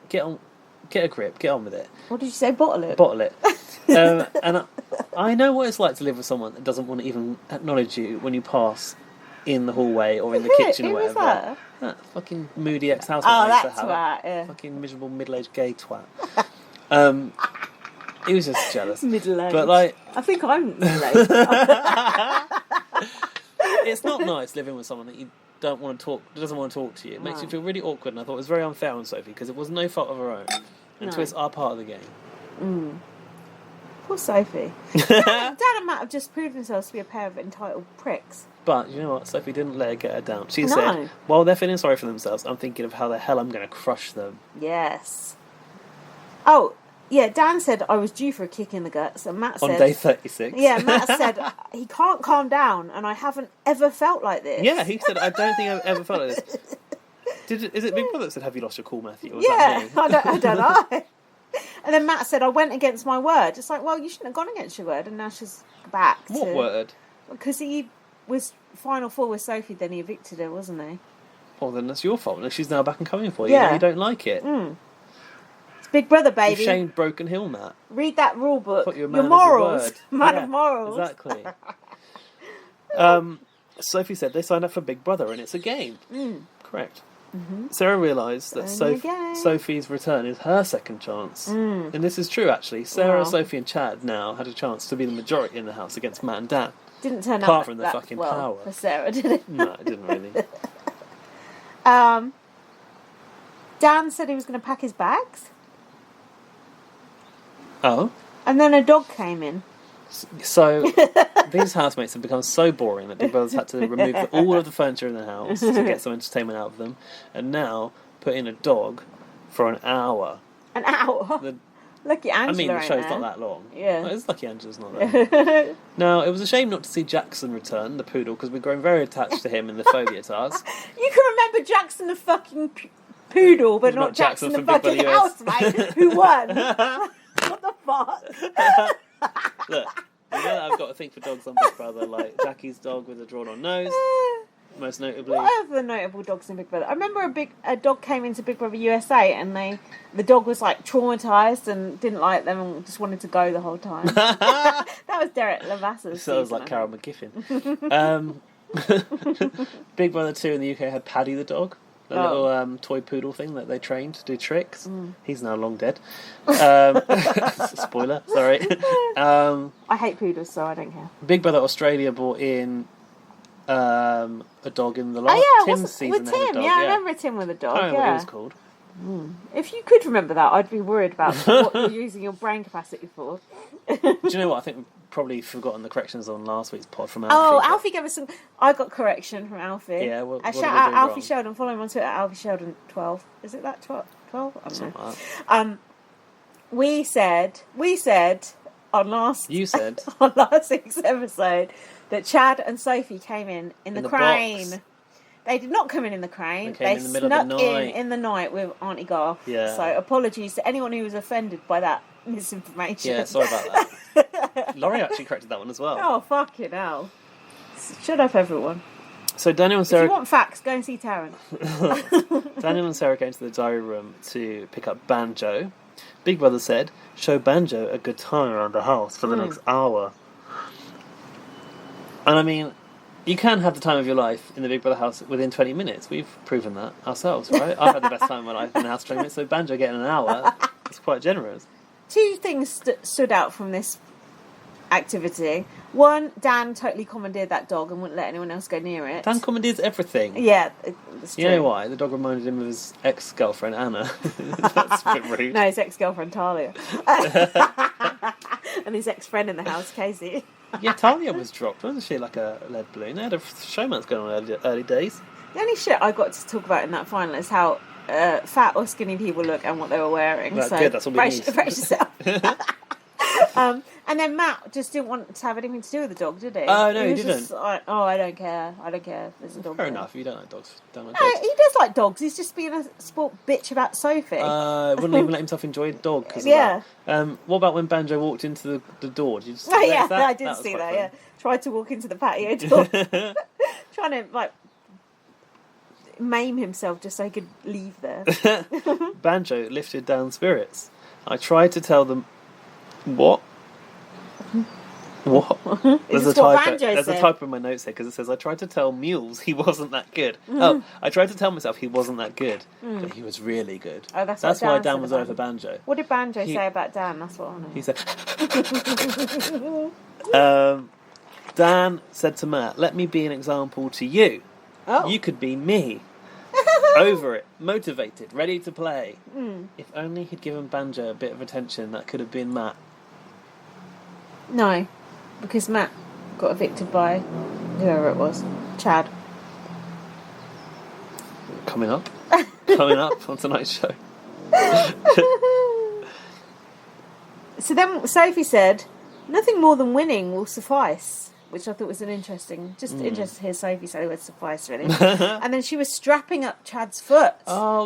get a grip, get on with it. What did you say? Bottle it. Bottle it. And I know what it's like to live with someone that doesn't want to even acknowledge you when you pass in the hallway or in the kitchen or whatever. Who was That fucking moody ex-housemate. Oh, that twat, yeah. Fucking miserable middle-aged gay twat. He was just jealous. Middle-aged. But like, I think I'm middle-aged. it's not nice living with someone that you don't want to talk, doesn't want to talk to you. It makes you feel really awkward, and I thought it was very unfair on Sophie because it was no fault of her own. And twists are part of the game. Poor Sophie. Dad and Matt have just proved themselves to be a pair of entitled pricks. But you know what? Sophie didn't let her get her down. She said, while they're feeling sorry for themselves, I'm thinking of how the hell I'm going to crush them. Yes. Oh, yeah, Dan said I was due for a kick in the guts, and Matt said... On day 36. Yeah, Matt said, he can't calm down, and I haven't ever felt like this. Yeah, he said, I don't think I've ever felt like this. Is it Big Brother that said, have you lost your cool, Matthew? Or was that me? I don't know. And then Matt said, I went against my word. It's like, well, you shouldn't have gone against your word, and now she's back to... What word? Because he was final four with Sophie, then he evicted her, wasn't he? Well, then that's your fault. And she's now back and coming for you. Yeah. You don't like it. It's Big Brother, baby. You've shamed Broken Hill, Matt. Read that rule book. You're a man your of morals. your word. Man of morals. Exactly. Sophie said they signed up for Big Brother and it's a game. Correct. Sarah realised that Sophie's return is her second chance. And this is true, actually. Sarah, Sophie and Chad now had a chance to be the majority in the house against Matt and Dan. Didn't turn Apart out from the that fucking well power. for Sarah, did it? No, it didn't really. Dan said he was going to pack his bags. Oh? And then a dog came in. So, these housemates have become so boring that Big Brother's had to remove all of the furniture in the house to get some entertainment out of them, and now put in a dog for an hour. An hour? Lucky Angela. I mean, the show's there. not that long. Yeah. No, it's lucky Angela's not there. Now, it was a shame not to see Jackson return, the poodle, because we've grown very attached to him in the phobia task. You can remember Jackson the fucking poodle, but not Jackson the fucking housemate who won. What the fuck? Look, you know that I've got a thing for dogs on Big Brother, like Jackie's dog with a drawn-on nose, most notably. What are the notable dogs in Big Brother? I remember a dog came into Big Brother USA, and the dog was like traumatised and didn't like them and just wanted to go the whole time. That was Derek Lavassa's. Sounds like Carol McGiffin. Big Brother 2 in the UK had Paddy the dog. The little toy poodle thing that they trained to do tricks. He's now long dead. Spoiler, sorry. I hate poodles, so I don't care. Big Brother Australia brought in a dog in the last Tim season. With Tim, I remember Tim with a dog. I don't know what he was called. If you could remember that, I'd be worried about what you're using your brain capacity for. Do you know what? I think we've probably forgotten the corrections on last week's pod from Alfie. Oh, Alfie gave us some... I got correction from Alfie. Yeah, what shout out Alfie Sheldon. Follow him on Twitter, Alfie Sheldon 12. Is it that 12? I don't know. Like we said on last... You said. On last week's episode that Chad and Sophie came in the crane. Box. They did not come in the crane. They snuck in the night with Auntie Garth. Yeah. So apologies to anyone who was offended by that misinformation. Yeah, sorry about that. Laurie actually corrected that one as well. Oh, fucking hell. Shut up, everyone. So Daniel and Sarah... If you want facts, go and see Taryn. Daniel and Sarah go into the diary room to pick up Banjo. Big Brother said, show Banjo a good time around the house for the next hour. And I mean... You can have the time of your life in the Big Brother house within 20 minutes. We've proven that ourselves, right? I've had the best time of my life in the house 20 minutes, so Banjo getting an hour is quite generous. Two things stood out from this activity. One, Dan totally commandeered that dog and wouldn't let anyone else go near it. Dan commandeers everything. Yeah, it's true. You know why? The dog reminded him of his ex-girlfriend, Anna. That's a bit rude. No, his ex-girlfriend, Talia. And his ex-friend in the house, Casey. Yeah, Talia was dropped. Wasn't she like a lead balloon? They had a showman's going on early days. The only shit I got to talk about in that final is how fat or skinny people look and what they were wearing. That's so good, that's all we need. Brace yourself. And then Matt just didn't want to have anything to do with the dog, did he? Oh, no, he was didn't. Just like, I don't care. There's a dog. Fair enough, you don't like dogs. No, he does like dogs. He's just being a sport bitch about Sophie. Wouldn't even let himself enjoy a dog because of that. What about when Banjo walked into the door? Did you just yeah, that? I did see that, yeah. Tried to walk into the patio door. Trying to, maim himself just so he could leave there. Banjo lifted down spirits. I tried to tell them... What? What? There's a typo. There's a typo in my notes here because it says I tried to tell Mules he wasn't that good. Oh, I tried to tell myself he wasn't that good, but he was really good. Oh, that's why Dan was over Banjo. What did Banjo say about Dan? That's what I know. He said. Dan said to Matt, "Let me be an example to you. Oh. You could be me." Over it, motivated, ready to play. If only he'd given Banjo a bit of attention, that could have been Matt. No. Because Matt got evicted by whoever it was. Chad. Coming up on tonight's show. So then Sophie said, "Nothing more than winning will suffice." Which I thought was interesting to hear Sophie say the word suffice, really. And then she was strapping up Chad's foot,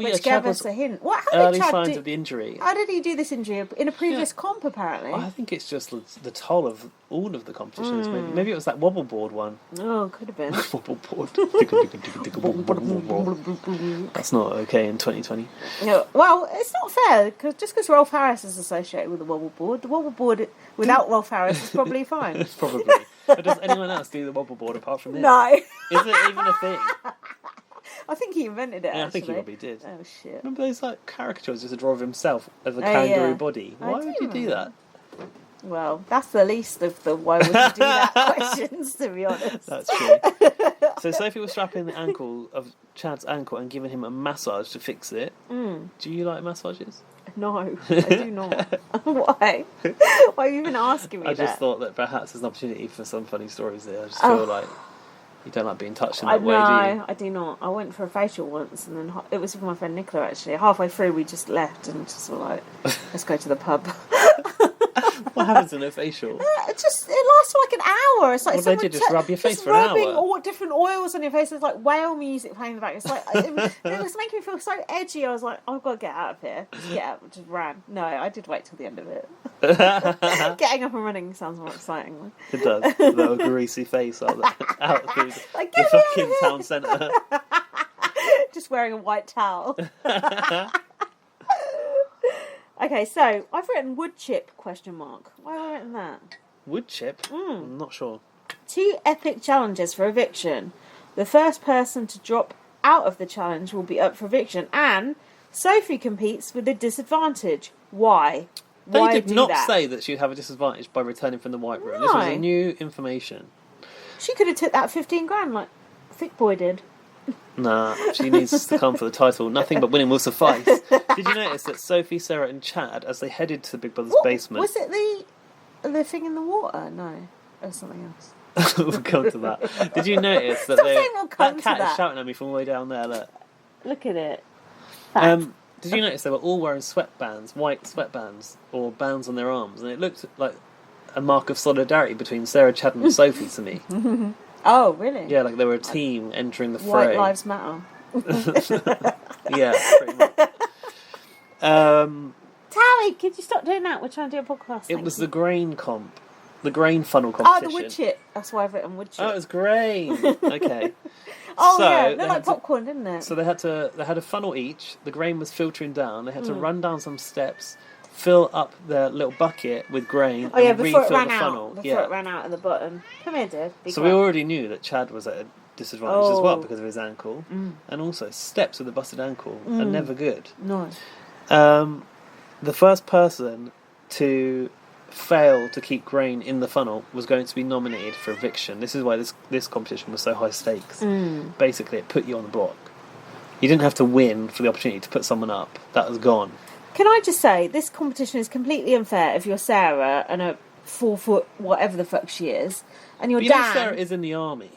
which gave us a hint. How early did Chad signs of the injury. How did he do this injury? In a previous comp, apparently. I think it's just the toll of all of the competitions. Maybe it was that wobble board one. Oh, could have been. Wobble board. That's not okay in 2020. No, well, it's not fair, just because Rolf Harris is associated with the wobble board without Rolf Harris is probably fine. Probably. But does anyone else do the wobble board apart from him? No. Is it even a thing? I think he invented it, Yeah, actually. I think he probably did. Oh, shit. Remember those caricatures just a draw of himself as a kangaroo body? Why would you do that? Well, that's the least of the why would you do that questions, to be honest. That's true. So Sophie was strapping the ankle of Chad's ankle and giving him a massage to fix it. Do you like massages? No, I do not. Why? Why are you even asking me that? I just thought that perhaps there's an opportunity for some funny stories there. I just feel like you don't like being touched in that way, do you? I do not. I went for a facial once, and then it was with my friend Nicola, actually. Halfway through, we just left and just were like, let's go to the pub. What happens in a facial? It lasts for like an hour. It's like what they do, just rub your face for an hour? Rubbing all different oils on your face. There's like whale music playing in the back. It's like it was making me feel so edgy. I was like, I've got to get out of here. Just get out. Just ran. No, I did wait till the end of it. Getting up and running sounds more exciting. It does. The little greasy face out through like, the fucking town centre. Just wearing a white towel. Okay, so I've written wood chip ? Why have I written that? Wood chip? I'm not sure. 2 epic challenges for eviction. The first person to drop out of the challenge will be up for eviction, and Sophie competes with a disadvantage. Why? They did not say that she'd have a disadvantage by returning from the white room. No. This was a new information. She could have took that 15 grand like Thick Boy did. Nah, she needs to come for the title. Nothing but winning will suffice. Did you notice that Sophie, Sarah and Chad, as they headed to Big Brother's basement... Was it the thing in the water? No. Or something else. We'll come to that. Did you notice that that cat is shouting at me from all the way down there? Look at it. Did you notice they were all wearing sweatbands, white sweatbands, or bands on their arms? And it looked like a mark of solidarity between Sarah, Chad and Sophie to me. Oh, really? Yeah, like they were a team entering the fray. White Lives Matter. Yeah, pretty much. Tally, could you stop doing that? We're trying to do a podcast. It was the grain comp. The grain funnel competition. Oh, the wood chip. That's why I've written wood chip. Oh, it was grain. Okay. Oh, so yeah. It looked like popcorn, didn't it? So they had a funnel each. The grain was filtering down. They had to run down some steps, fill up their little bucket with grain, and before refill it ran the out. funnel. Before it ran out at the bottom. Come here, Dad. So we already knew that Chad was at a disadvantage as well because of his ankle. And also, steps with a busted ankle are never good. No. The first person to fail to keep grain in the funnel was going to be nominated for eviction. This is why this competition was so high stakes. Basically, it put you on the block. You didn't have to win for the opportunity to put someone up. That was gone. Can I just say, this competition is completely unfair if you're Sarah and a 4 foot whatever the fuck she is, and you're Dan. Sarah is in the army.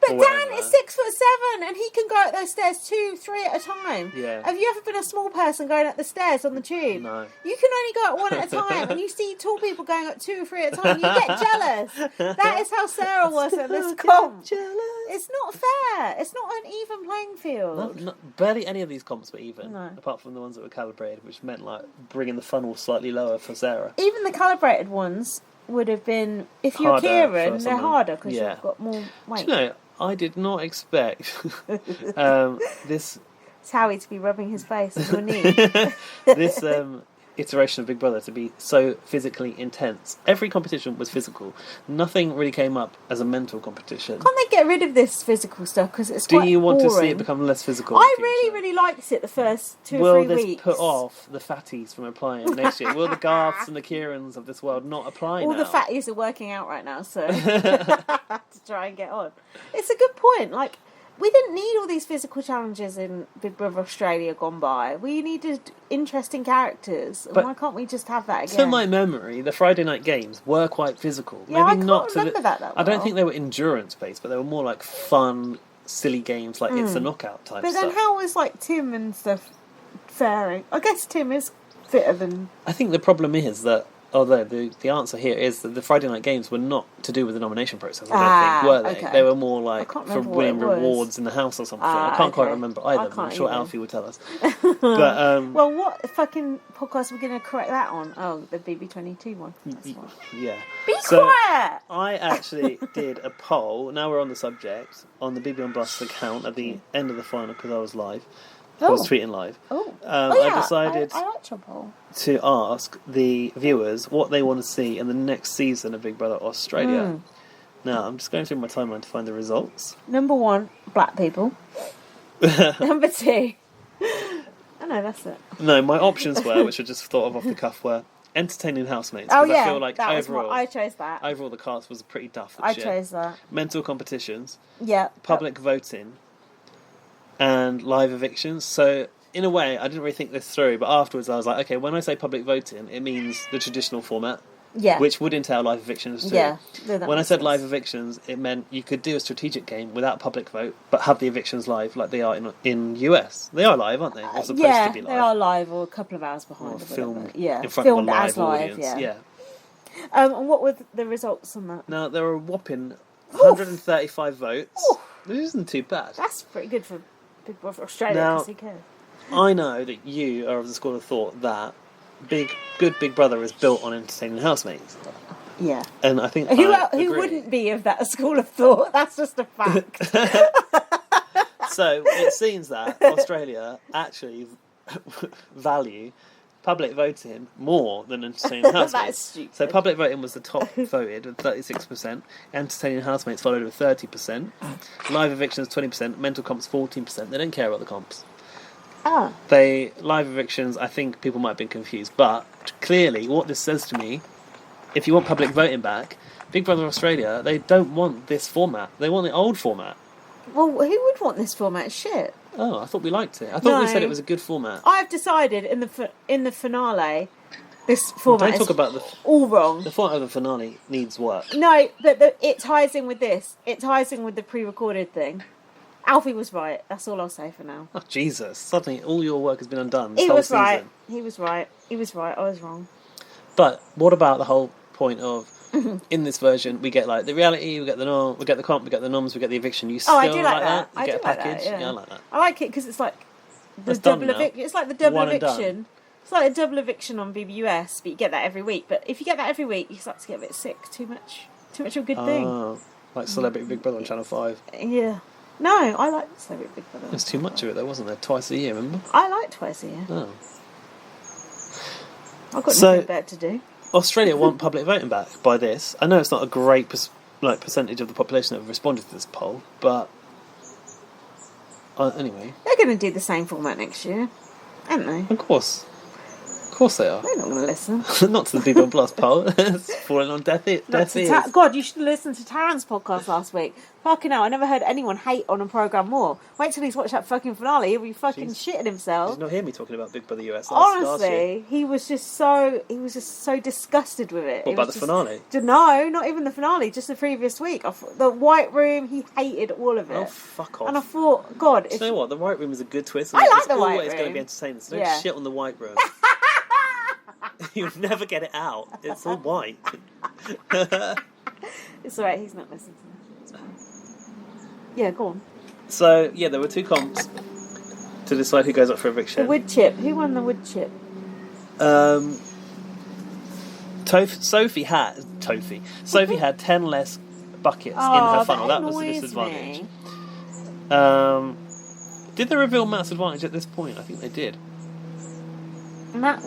But Dan is 6'7" and he can go up those stairs 2, 3 at a time. Yeah. Have you ever been a small person going up the stairs on the tube? No. You can only go up 1 at a time, and you see tall people going up 2 or 3 at a time. You get jealous. That is how Sarah was at this comp. It's not fair. It's not an even playing field. Barely any of these comps were even, apart from the ones that were calibrated, which meant like bringing the funnel slightly lower for Sarah. Even the calibrated ones, would have been, if you're Harder Kieran, for they're someone. harder because Yeah. you've got more weight. Do you know, I did not expect this It's Howie to be rubbing his face on your knee. this iteration of Big Brother to be so physically intense. Every competition was physical. Nothing really came up as a mental competition. Can't they get rid of this physical stuff because it's quite Do you want boring. to see it become less physical? I really liked it the first 2 or Will 3 this weeks. put off the fatties from applying it next year? Will the Garths and the Kierans of this world not apply All now? the fatties are working out right now, so to try and get on. It's a good point. Like, we didn't need all these physical challenges in Big Brother Australia gone by. We needed interesting characters. But why can't we just have that again? to my memory, the Friday night games were quite physical. Yeah, Maybe I can't not to remember that I don't well. think they were endurance based, but they were more like fun, silly games, like It's a Knockout type But stuff. then how was, like, Tim and stuff faring? I guess Tim is fitter than... I think the problem is that, although the answer here is that the Friday night games were not to do with the nomination process, I don't think, were they? Okay. They were more like can't for remember what winning it was. rewards in the house or something. I can't quite Okay. remember I either, but I'm can't sure either. Alfie would tell us. But, Well, what fucking podcast are we going to correct that on? Oh, the BB22 one. That's one. yeah. Be So, quiet! I actually did a poll, now we're on the subject, on the BB on Blast account at the end of the final because I was live. I was tweeting live. Oh. I decided I like your poll. to ask the viewers what they want to see in the next season of Big Brother Australia. Now, I'm just going through my timeline to find the results. Number 1, black people. Number 2... Oh no, that's it. No, my options were, which I just thought of off the cuff, were entertaining housemates. Oh 'cause yeah, I feel like that overall, was I chose that. overall the cast was pretty duff this I year. chose that. Mental competitions, Yeah. public voting, and live evictions. So, in a way, I didn't really think this through, but afterwards I was like, okay, when I say public voting, it means the traditional format, Yeah. which would entail live evictions too. Yeah. No, that When I makes said sense. live evictions, it meant you could do a strategic game without public vote, but have the evictions live like they are in US. They are live, aren't they? They're supposed yeah, to be live. they are live or a couple of hours behind. Or or whatever. filmed Yeah, in front filmed of a live as live. audience. Yeah. And what were the results on that? Now, there were a whopping 135 votes. Oof. This isn't too bad. That's pretty good for Big Brother Australia. Now- Because who cares? I know that you are of the school of thought that good Big Brother is built on entertaining housemates. Yeah. And I think Who I who agree. wouldn't be of that school of thought? That's just a fact. So it seems that Australia actually value public voting more than entertaining housemates. That is stupid. So public voting was the top voted with 36%. Entertaining housemates followed with 30%. Live evictions 20%. Mental comps 14%. They don't care about the comps. Ah. Live evictions, I think people might have been confused, but clearly what this says to me, if you want public voting back, Big Brother Australia, they don't want this format. They want the old format. Well, who would want this format? Shit. Oh, I thought we liked it. I thought we No. said it was a good format. I've decided in the finale, this format Don't talk is about all wrong. the format of the finale needs work. No, but it ties in with this. It ties in with the pre-recorded thing. Alfie was right. That's all I'll say for now. Oh, Jesus. Suddenly all your work has been undone this He whole was season. right. He was right. He was right. I was wrong. But what about the whole point of, in this version, we get like the reality, we get the norm, we get the comp, we get the noms, we get the eviction. You still Oh, I do like that. You I get do a like that, package. yeah. I like that. I like it because it's like the It's done double now. eviction. It's like the double One and done. eviction. It's like a double eviction on BBUS, but you get that every week. But if you get that every week, you start to get a bit sick. Too much of a good thing. Oh, like Celebrity Big Brother on Channel 5. Yeah. No, I like Celebrity Big Brother. There's too much of it, though, wasn't there? Twice a year, remember? I like twice a year. Oh. I've got So- nothing better to do. Australia want public voting back by this. I know it's not a great percentage of the population that have responded to this poll, but anyway, They're going to do the same format next year, aren't they? of course they are. They're not going to listen. Not to the People Plus poll. It's falling on deaf ears. God, you should have listened to Taryn's podcast last week. Fucking hell, I never heard anyone hate on a programme more. Wait till he's watched that fucking finale. He'll be fucking shitting Did himself. you not hear me talking about Big Brother US last year? Honestly, he was just so disgusted with it. What about the finale? No, not even the finale, just the previous week. The White Room, he hated all of it. Oh, fuck off. And I thought, God, Do you know what? The White Room is a good twist. I like it's the White always going to Room. be entertaining. So don't Yeah. shit on the White Room. You'll never get it out. It's all white. It's alright, he's not listening to that. It's fine. Yeah, go on. So, yeah, there were two comps to decide who goes up for The eviction. wood chip. Who won the wood chip? To Sophie had 10 less buckets in her funnel. That was the disadvantage. Did they reveal Matt's advantage at this point? I think they did. Matt